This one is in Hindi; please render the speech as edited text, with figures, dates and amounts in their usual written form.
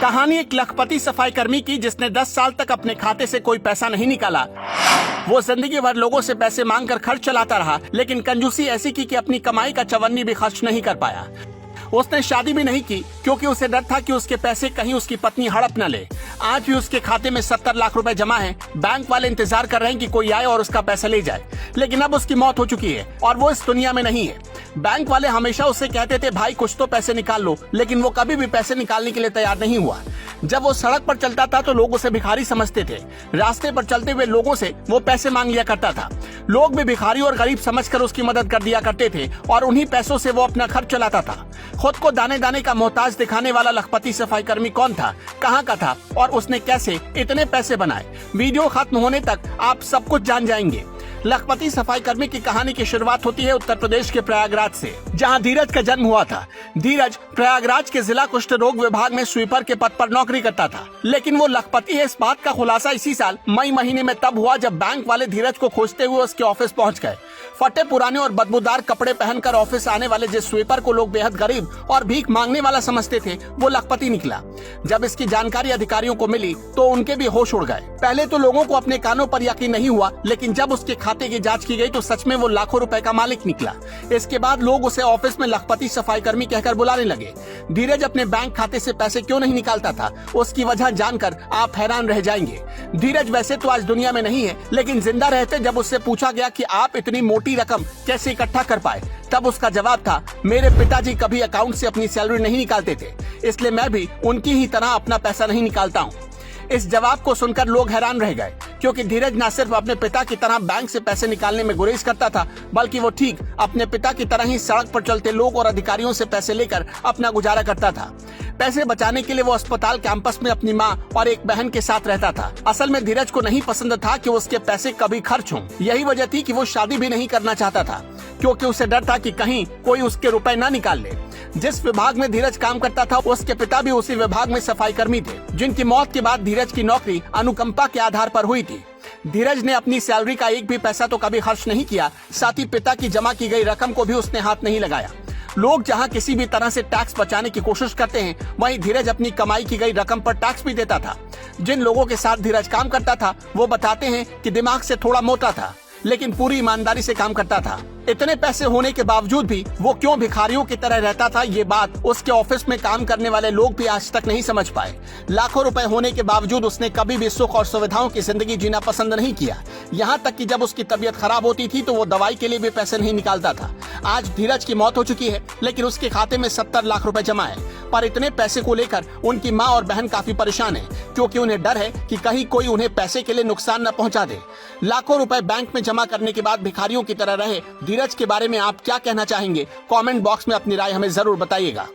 कहानी एक लखपति सफाई कर्मी की जिसने 10 साल तक अपने खाते से कोई पैसा नहीं निकाला। वो जिंदगी भर लोगों से पैसे मांगकर खर्च चलाता रहा, लेकिन कंजूसी ऐसी की कि अपनी कमाई का चवन्नी भी खर्च नहीं कर पाया। उसने शादी भी नहीं की क्योंकि उसे डर था कि उसके पैसे कहीं उसकी पत्नी हड़प न ले। आज भी उसके खाते में 70 लाख रुपए जमा हैं। बैंक वाले इंतजार कर रहे हैं कि कोई आए और उसका पैसा ले जाए, लेकिन अब उसकी मौत हो चुकी है और वो इस दुनिया में नहीं है। बैंक वाले हमेशा उससे कहते थे भाई कुछ तो पैसे निकाल लो, लेकिन वो कभी भी पैसे निकालने के लिए तैयार नहीं हुआ। जब वो सड़क पर चलता था तो लोग उसे भिखारी समझते थे। रास्ते पर चलते हुए लोगों से वो पैसे मांग लिया करता था। लोग भी भिखारी और गरीब समझकर उसकी मदद कर दिया करते थे और उन्हीं पैसों से वो अपना खर्च चलाता था। खुद को दाने दाने का मोहताज दिखाने वाला लखपति सफाई कर्मी कौन था, कहाँ का था और उसने कैसे इतने पैसे बनाए, वीडियो खत्म होने तक आप सब कुछ जान जाएंगे। लखपति सफाई कर्मी की कहानी की शुरुआत होती है उत्तर प्रदेश के प्रयागराज से, जहां धीरज का जन्म हुआ था। धीरज प्रयागराज के जिला कुष्ठ रोग विभाग में स्वीपर के पद पर नौकरी करता था, लेकिन वो लखपति है इस बात का खुलासा इसी साल मई महीने में तब हुआ जब बैंक वाले धीरज को खोजते हुए उसके ऑफिस पहुंच गए। फटे पुराने और बदबूदार कपड़े पहनकर ऑफिस आने वाले जिस स्वीपर को लोग बेहद गरीब और भीख मांगने वाला समझते थे, वो लखपति निकला। जब इसकी जानकारी अधिकारियों को मिली तो उनके भी होश उड़ गए। पहले तो लोगों को अपने कानों पर यकीन नहीं हुआ, लेकिन जब उसके खाते की जांच की गई तो सच में वो लाखों रुपए का मालिक निकला। इसके बाद लोग उसे ऑफिस में लखपति सफाई कर्मी कहकर बुलाने लगे। धीरज अपने बैंक खाते से पैसे क्यों नहीं निकालता था, उसकी वजह जानकर आप हैरान रह जाएंगे। धीरज वैसे तो आज दुनिया में नहीं है, लेकिन जिंदा रहते जब उससे पूछा गया कि आप इतनी मोटी रकम कैसे इकट्ठा कर पाए, तब उसका जवाब था, मेरे पिताजी कभी अकाउंट से अपनी सैलरी नहीं निकालते थे, इसलिए मैं भी उनकी ही तरह अपना पैसा नहीं निकालता हूँ। इस जवाब को सुनकर लोग हैरान रह गए, क्योंकि धीरज न सिर्फ अपने पिता की तरह बैंक से पैसे निकालने में गुरेज करता था, बल्कि वो ठीक अपने पिता की तरह ही सड़क पर चलते लोग और अधिकारियों से पैसे लेकर अपना गुजारा करता था। पैसे बचाने के लिए वो अस्पताल कैंपस में अपनी माँ और एक बहन के साथ रहता था। असल में धीरज को नहीं पसंद था कि उसके पैसे कभी खर्च हों। यही वजह थी कि वो शादी भी नहीं करना चाहता था, क्योंकि उसे डर था कि कहीं कोई उसके रुपए न निकाल ले। जिस विभाग में धीरज काम करता था उसके पिता भी उसी विभाग में सफाई कर्मी थे, जिनकी मौत के बाद धीरज की नौकरी अनुकंपा के आधार पर हुई थी। धीरज ने अपनी सैलरी का एक भी पैसा तो कभी खर्च नहीं किया, साथ ही पिता की जमा की गई रकम को भी उसने हाथ नहीं लगाया। लोग जहां किसी भी तरह से टैक्स बचाने की कोशिश करते हैं, वहीं धीरज अपनी कमाई की गई रकम पर टैक्स भी देता था। जिन लोगों के साथ धीरज काम करता था वो बताते हैं कि दिमाग से थोड़ा मोटा था, लेकिन पूरी ईमानदारी से काम करता था। इतने पैसे होने के बावजूद भी वो क्यों भिखारियों की तरह रहता था, ये बात उसके ऑफिस में काम करने वाले लोग भी आज तक नहीं समझ पाए। लाखों रुपए होने के बावजूद उसने कभी भी सुख और सुविधाओं की जिंदगी जीना पसंद नहीं किया। यहाँ तक कि जब उसकी तबीयत खराब होती थी तो वो दवाई के लिए भी पैसे नहीं निकालता था। आज धीरज की मौत हो चुकी है, लेकिन उसके खाते में 70 लाख रुपए जमा है। पर इतने पैसे को लेकर उनकी माँ और बहन काफी परेशान है, क्योंकि उन्हें डर है कि कहीं कोई उन्हें पैसे के लिए नुकसान न पहुंचा दे। लाखों रुपए बैंक में जमा करने के बाद भिखारियों की तरह रहे धीरज के बारे में आप क्या कहना चाहेंगे? कमेंट बॉक्स में अपनी राय हमें जरूर बताइएगा।